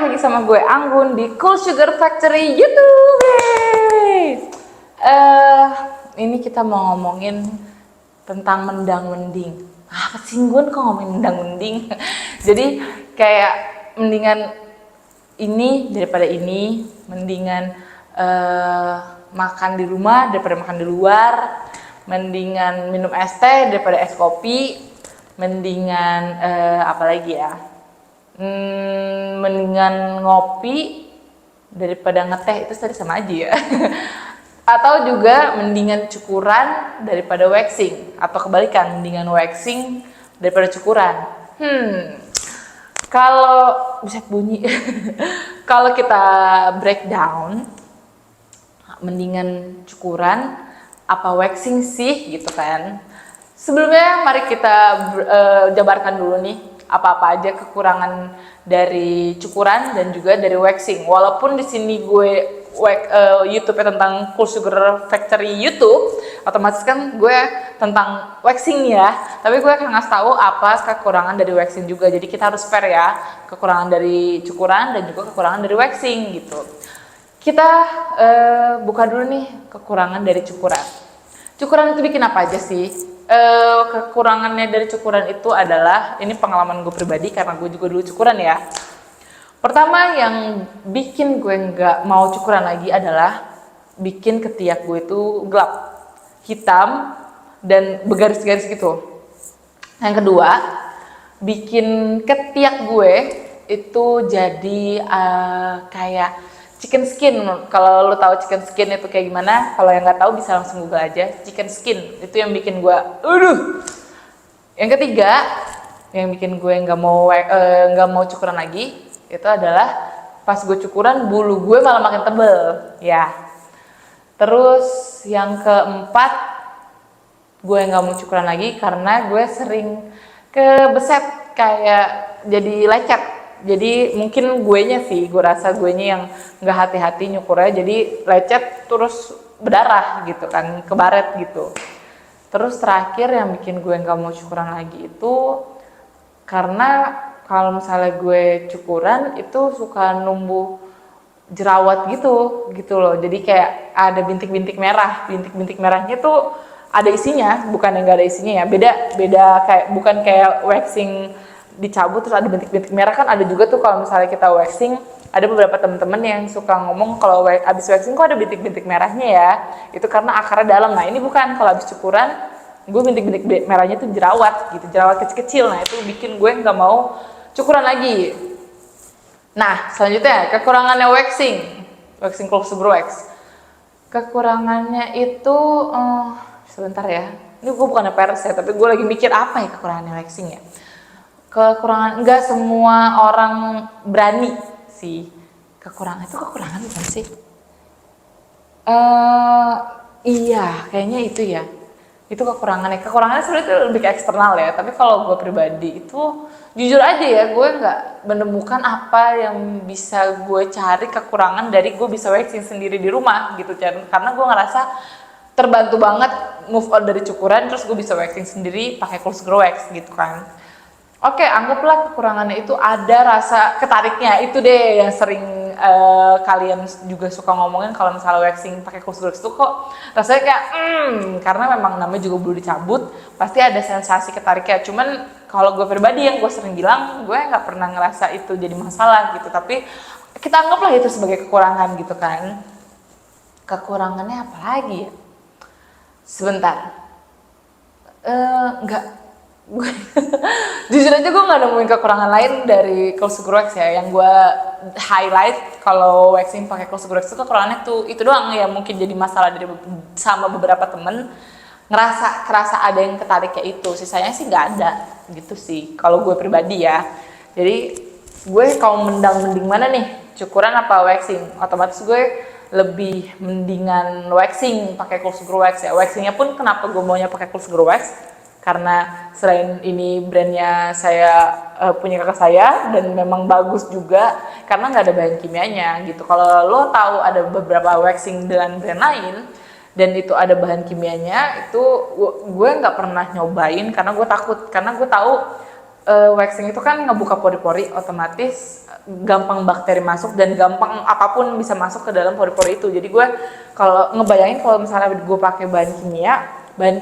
lagi sama gue Anggun di Cool Sugar Factory YouTube. Yeay. Ini kita mau ngomongin tentang mendang-mending. Apa sih Gun kok ngomongin mendang-mending? Jadi kayak mendingan ini daripada ini, mendingan makan di rumah daripada makan di luar, mendingan minum es teh daripada es kopi, mendingan apa lagi ya? Mendingan ngopi daripada ngeteh, itu tadi sama aja ya. Atau juga mendingan cukuran daripada waxing, atau kebalikan, mendingan waxing daripada cukuran. Kalau bisa bunyi kalau kita breakdown, mendingan cukuran apa waxing sih gitu kan. Sebelumnya mari kita jabarkan dulu nih apa-apa aja kekurangan dari cukuran dan juga dari waxing. Walaupun di sini gue YouTube-nya tentang Cool Sugar Factory YouTube, otomatis kan gue tentang waxing ya. Tapi gue akan ngasih tahu apa kekurangan dari waxing juga. Jadi kita harus fair ya, kekurangan dari cukuran dan juga kekurangan dari waxing gitu. Kita buka dulu nih kekurangan dari cukuran. Cukuran itu bikin apa aja sih? Kekurangannya dari cukuran itu adalah, ini pengalaman gue pribadi karena gue juga dulu cukuran ya. Pertama yang bikin gue nggak mau cukuran lagi adalah bikin ketiak gue itu gelap, hitam, dan bergaris-garis gitu. Yang kedua, bikin ketiak gue itu jadi kayak chicken skin. Kalau lo tahu chicken skin itu kayak gimana, kalau yang nggak tahu bisa langsung google aja. Chicken skin itu yang bikin gue Yang ketiga yang bikin gue nggak mau cukuran lagi itu adalah pas gue cukuran bulu gue malah makin tebel ya. Terus yang keempat, gue nggak mau cukuran lagi karena gue sering kebeset, kayak jadi lecet. Jadi mungkin guenya sih, gue rasa guenya yang nggak hati-hati nyukurnya, jadi lecet terus berdarah gitu kan, kebaret gitu. Terus terakhir yang bikin gue nggak mau cukuran lagi itu karena kalau misalnya gue cukuran itu suka numbuh jerawat gitu loh. Jadi kayak ada bintik-bintik merah. Bintik-bintik merahnya tuh ada isinya, bukan yang nggak ada isinya ya. Beda kayak, bukan kayak waxing dicabut terus ada bintik-bintik merah. Kan ada juga tuh kalau misalnya kita waxing, ada beberapa temen-temen yang suka ngomong kalau abis waxing kok ada bintik-bintik merahnya ya, itu karena akarnya dalam. Nah ini bukan, kalau abis cukuran gue bintik-bintik merahnya tuh jerawat gitu, jerawat kecil-kecil. Nah itu bikin gue nggak mau cukuran lagi. Nah selanjutnya kekurangannya waxing Cool Sugar Wax. Kekurangannya itu sebentar ya, ini gue bukan pers ya, tapi gue lagi mikir apa ya kekurangannya waxing ya. Kekurangan, enggak semua orang berani sih. Kekurangan itu kekurangan bukan sih? Iya kayaknya itu ya, itu kekurangannya sebenarnya itu lebih ke eksternal ya. Tapi kalau gue pribadi itu jujur aja ya, gue nggak menemukan apa yang bisa gue cari kekurangan dari gue bisa waxing sendiri di rumah gitu, karena gue ngerasa terbantu banget move on dari cukuran, terus gue bisa waxing sendiri pakai Cool Sugar Wax gitu kan. Oke, anggaplah kekurangannya itu ada rasa ketariknya, itu deh yang sering kalian juga suka ngomongin kalau misalnya waxing pakai Cool Sugar Wax itu kok rasanya kayak karena memang namanya juga belum dicabut, pasti ada sensasi ketariknya. Cuman kalau gue pribadi yang gue sering bilang, gue nggak pernah ngerasa itu jadi masalah gitu. Tapi kita anggaplah itu sebagai kekurangan gitu kan. Kekurangannya apa lagi ya? Sebentar. Jujur aja gue nggak nemuin kekurangan lain dari Cool Sugar Wax ya. Yang gue highlight kalau waxing pakai Cool Sugar Wax itu kekurangannya tuh itu doang ya, mungkin jadi masalah dari sama beberapa temen, kerasa ada yang ketariknya itu. Sisanya sih nggak ada gitu sih kalau gue pribadi ya. Jadi gue kalau mending mana nih, cukuran apa waxing? Otomatis gue lebih mendingan waxing pakai Cool Sugar Wax ya. Waxingnya pun kenapa gue maunya pakai Cool Sugar Wax, karena selain ini brandnya saya punya kakak saya dan memang bagus juga karena nggak ada bahan kimianya gitu. Kalau lo tahu ada beberapa waxing dengan brand lain dan itu ada bahan kimianya, itu gue nggak pernah nyobain karena gue takut, karena gue tahu waxing itu kan ngebuka pori-pori, otomatis gampang bakteri masuk dan gampang apapun bisa masuk ke dalam pori-pori itu. Jadi gue kalau ngebayangin kalau misalnya gue pakai bahan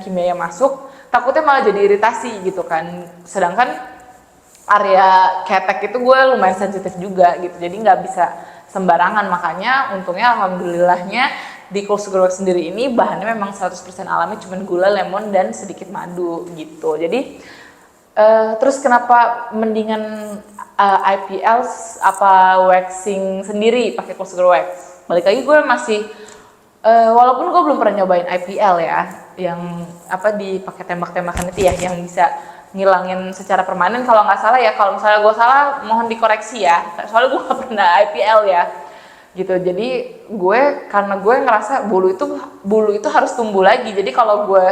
kimia yang masuk, takutnya malah jadi iritasi gitu kan. Sedangkan area ketek itu gue lumayan sensitif juga gitu, jadi nggak bisa sembarangan. Makanya untungnya alhamdulillahnya di Cool Sugar Wax sendiri ini bahannya memang 100% alami, cuman gula, lemon, dan sedikit madu gitu. Jadi terus kenapa mendingan IPL apa waxing sendiri pakai Cool Sugar Wax? Balik lagi gue masih walaupun gue belum pernah nyobain IPL ya, yang apa dipakai tembak-tembakan itu ya, yang bisa ngilangin secara permanen kalau nggak salah ya. Kalau misalnya gue salah mohon dikoreksi ya, soalnya gue nggak pernah IPL ya gitu. Jadi karena gue ngerasa bulu itu harus tumbuh lagi, jadi kalau gue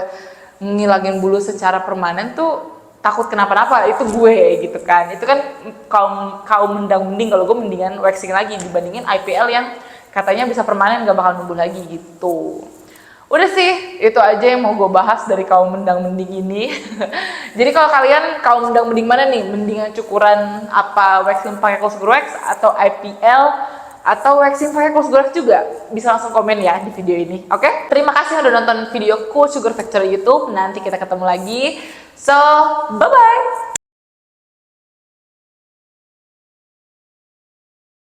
ngilangin bulu secara permanen tuh takut kenapa-napa, itu gue gitu kan. Itu kan kaum mendang-mending, kalau gue mendingan waxing lagi dibandingin IPL yang katanya bisa permanen gak bakal numbuh lagi gitu. Udah sih, itu aja yang mau gue bahas dari kaum mendang-mending ini. Jadi kalau kalian kaum mendang-mending mana nih? Mendingan cukuran apa, waxing pakai Cool Sugar Wax atau IPL atau waxing pakai Cool Sugar Wax juga? Bisa langsung komen ya di video ini. Oke? Terima kasih udah nonton video Cool Sugar Factory YouTube. Nanti kita ketemu lagi. So, bye-bye!